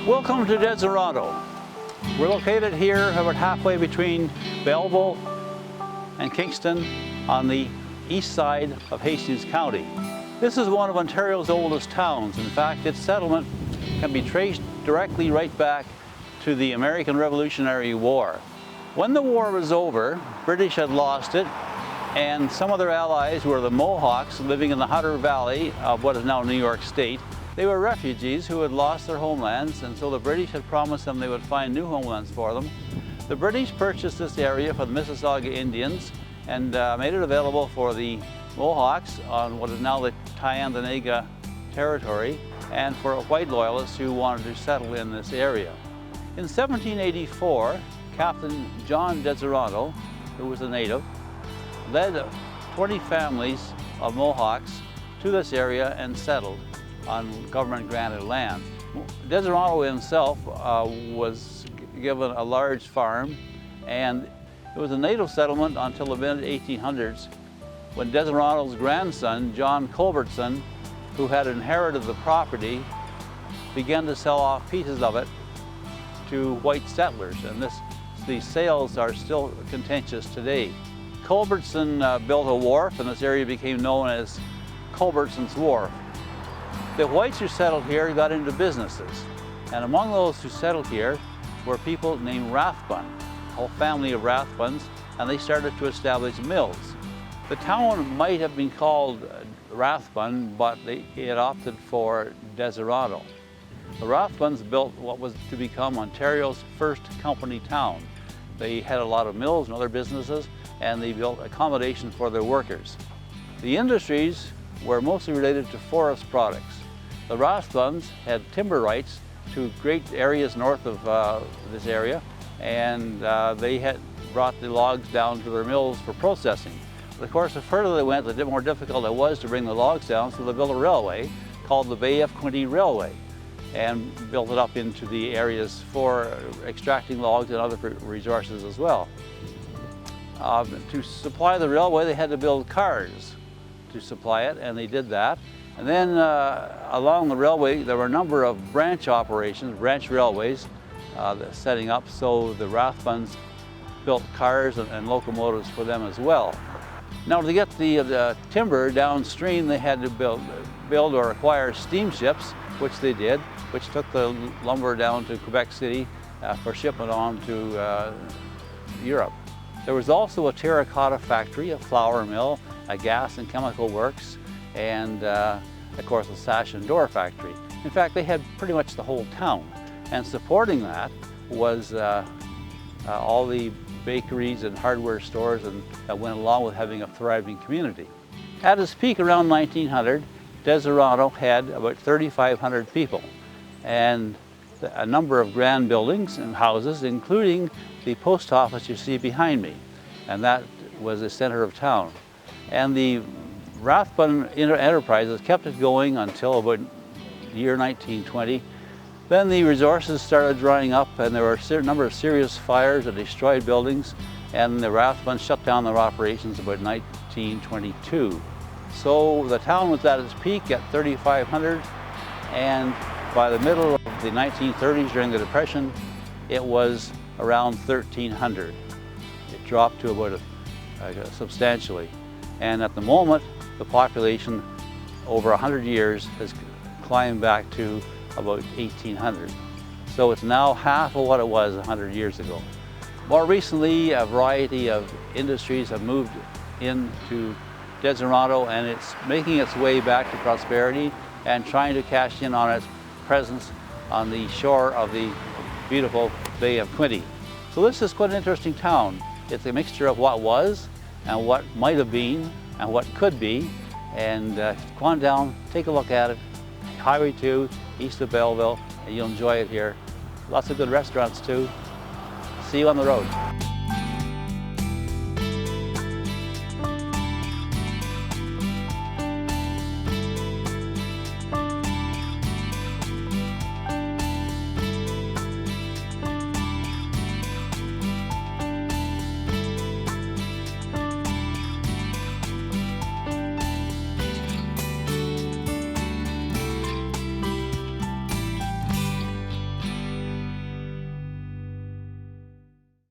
Welcome to Deseronto. We're located here about halfway between Belleville and Kingston on the east side of Hastings County. This is one of Ontario's oldest towns. In fact, its settlement can be traced directly right back to the American Revolutionary War. When the war was over, British had lost it, and some of their allies were the Mohawks living in the Hunter Valley of what is now New York State. They were refugees who had lost their homelands, and so the British had promised them they would find new homelands for them. The British purchased this area for the Mississauga Indians and made it available for the Mohawks on what is now the Tyendinaga territory, and for white loyalists who wanted to settle in this area. In 1784, Captain John Deseronto, who was a native, led 20 families of Mohawks to this area and settled on government-granted land. Deseronto himself was given a large farm, and it was a native settlement until the mid-1800s when Deseronto's grandson, John Culbertson, who had inherited the property, began to sell off pieces of it to white settlers, and these sales are still contentious today. Culbertson built a wharf, and this area became known as Culbertson's Wharf. The whites who settled here got into businesses, and among those who settled here were people named Rathbun, a whole family of Rathbuns, and they started to establish mills. The town might have been called Rathbun, but it opted for Deseronto. The Rathbuns built what was to become Ontario's first company town. They had a lot of mills and other businesses, and they built accommodation for their workers. The industries were mostly related to forest products. The Rathbuns had timber rights to great areas north of this area, and they had brought the logs down to their mills for processing. But of course, the further they went, the more difficult it was to bring the logs down, so they built a railway called the Bay of Quinte Railway and built it up into the areas for extracting logs and other resources as well. To supply the railway, they had to build cars to supply it, and they did that. And then along the railway, there were a number of branch operations, branch railways setting up, so the Rathbuns built cars and locomotives for them as well. Now, to get the timber downstream, they had to build or acquire steamships, which they did, which took the lumber down to Quebec City for shipment on to Europe. There was also a terracotta factory, a flour mill, a gas and chemical works, and of course a sash and door factory. In fact, they had pretty much the whole town, and supporting that was all the bakeries and hardware stores that went along with having a thriving community. At its peak around 1900, Deseronto had about 3,500 people, and a number of grand buildings and houses, including the post office you see behind me, and that was the center of town. And the Rathbun enterprises kept it going until about the year 1920. Then the resources started drying up, and there were a number of serious fires that destroyed buildings, and the Rathbuns shut down their operations about 1922. So the town was at its peak at 3,500, and by the middle of the 1930s, during the Depression, it was around 1,300. It dropped to about substantially. And at the moment, the population over 100 years has climbed back to about 1,800. So it's now half of what it was 100 years ago. More recently, a variety of industries have moved into Deseronto, and it's making its way back to prosperity and trying to cash in on its presence on the shore of the beautiful Bay of Quinte. So this is quite an interesting town. It's a mixture of what was and what might have been and what could be. And go on down, take a look at it. Highway 2, east of Belleville, and you'll enjoy it here. Lots of good restaurants too. See you on the road.